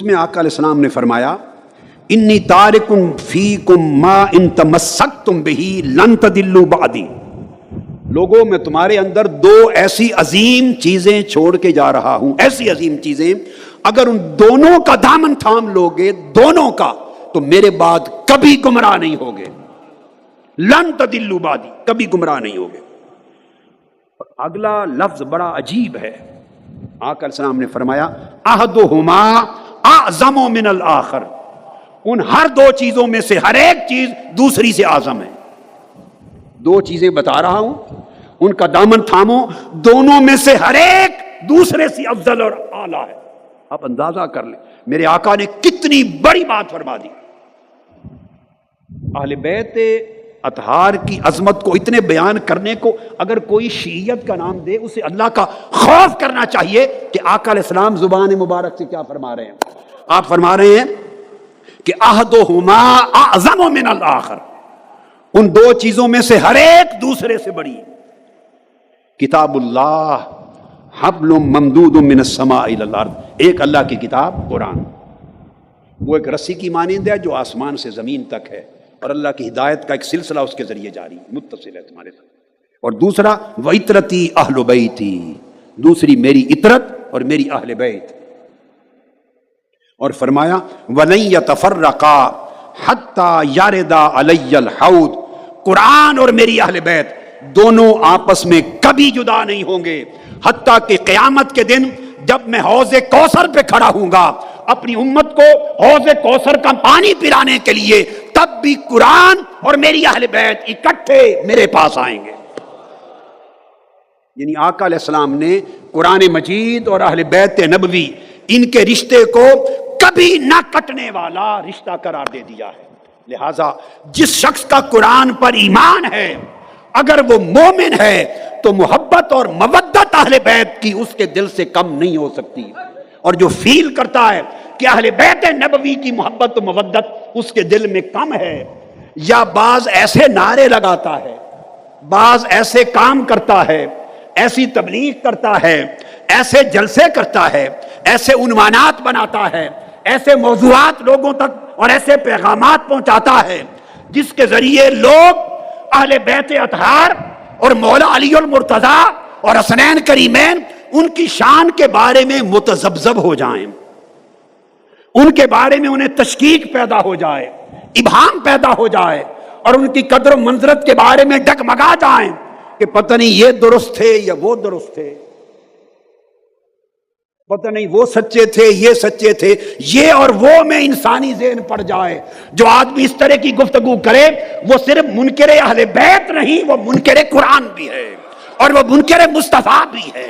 میں آقا علیہ السلام نے فرمایا انی تارکم فیکم ما ان تمسکتم بہی لن تضلوا بعدی۔ لوگوں میں تمہارے اندر دو ایسی عظیم چیزیں چھوڑ کے جا رہا ہوں، ایسی عظیم چیزیں اگر ان دونوں کا دامن تھام لوگے، دونوں کا، تو میرے بعد کبھی گمراہ نہیں ہوگے۔ لن تضلوا بعدی، کبھی گمراہ نہیں ہوگے۔ اگلا لفظ بڑا عجیب ہے۔ آقا علیہ السلام نے فرمایا احدہما اعظم من الآخر، ان ہر دو چیزوں میں سے ہر ایک چیز دوسری سے اعظم ہے۔ دو چیزیں بتا رہا ہوں، ان کا دامن تھامو، دونوں میں سے ہر ایک دوسرے سے افضل اور اعلیٰ ہے۔ آپ اندازہ کر لیں میرے آقا نے کتنی بڑی بات فرما دی۔ اہل بیت اطہار کی عظمت کو اتنے بیان کرنے کو اگر کوئی شیعیت کا نام دے، اسے اللہ کا خوف کرنا چاہیے کہ آقا علیہ السلام زبان مبارک سے کیا فرما رہے ہیں۔ آپ فرما رہے ہیں کہ احدہما اعظم من الآخر، ان دو چیزوں میں سے ہر ایک دوسرے سے بڑی۔ کتاب اللہ حبل ممدود من السماء الى الارض، ایک اللہ کی کتاب قرآن، وہ ایک رسی کی مانند ہے جو آسمان سے زمین تک ہے، اور اللہ کی ہدایت کا ایک سلسلہ اس کے ذریعے جاری متصل ہے تمہارے ساتھ۔ اور دوسرا وَعِطْرَتِي أَهْلُ بَيْتِي، دوسری میری عطرت اور میری اہل بیت۔ اور فرمایا وَلَن يَتَفَرَّقَا حَتَّى يَرِدَ عَلَيَّ الْحَوْض، قرآن اور میری اہل بیت دونوں آپس میں کبھی جدا نہیں ہوں گے، حتیٰ کہ قیامت کے دن جب میں حوض کوثر پہ کھڑا ہوں گا اپنی امت کو حوض کوثر کا پانی پلانے کے لیے، تب بھی قرآن اور میری اہل بیت اکٹھے میرے پاس آئیں گے۔ یعنی آقا علیہ السلام نے قرآن مجید اور اہل بیت نبوی ان کے رشتے کو کبھی نہ کٹنے والا رشتہ قرار دے دیا ہے۔ لہذا جس شخص کا قرآن پر ایمان ہے، اگر وہ مومن ہے تو محبت اور مودت اہل بیت کی اس کے دل سے کم نہیں ہو سکتی، اور جو فیل کرتا ہے کہ اہل بیت نبوی کی محبت و مودت اس کے دل میں کم ہے، یا بعض ایسے نعرے لگاتا ہے، بعض ایسے کام کرتا ہے، ایسی تبلیغ کرتا ہے، ایسے جلسے کرتا ہے، ایسے عنوانات بناتا ہے، ایسے موضوعات لوگوں تک اور ایسے پیغامات پہنچاتا ہے جس کے ذریعے لوگ اہل بیت اطہار اور مولا علی المرتضیٰ اور حسنین کریمین ان کی شان کے بارے میں متذبذب ہو جائیں، ان کے بارے میں انہیں تشکیک پیدا ہو جائے، ابہام پیدا ہو جائے، اور ان کی قدر و منزلت کے بارے میں ڈگمگا جائیں کہ پتہ نہیں یہ درست تھے یا وہ درست تھے، پتہ نہیں وہ سچے تھے یہ سچے تھے، یہ اور وہ میں انسانی ذہن پڑ جائے۔ جو آدمی اس طرح کی گفتگو کرے وہ صرف منکر اہل بیت نہیں، وہ منکر قرآن بھی ہے اور وہ منکر مصطفیٰ بھی ہے۔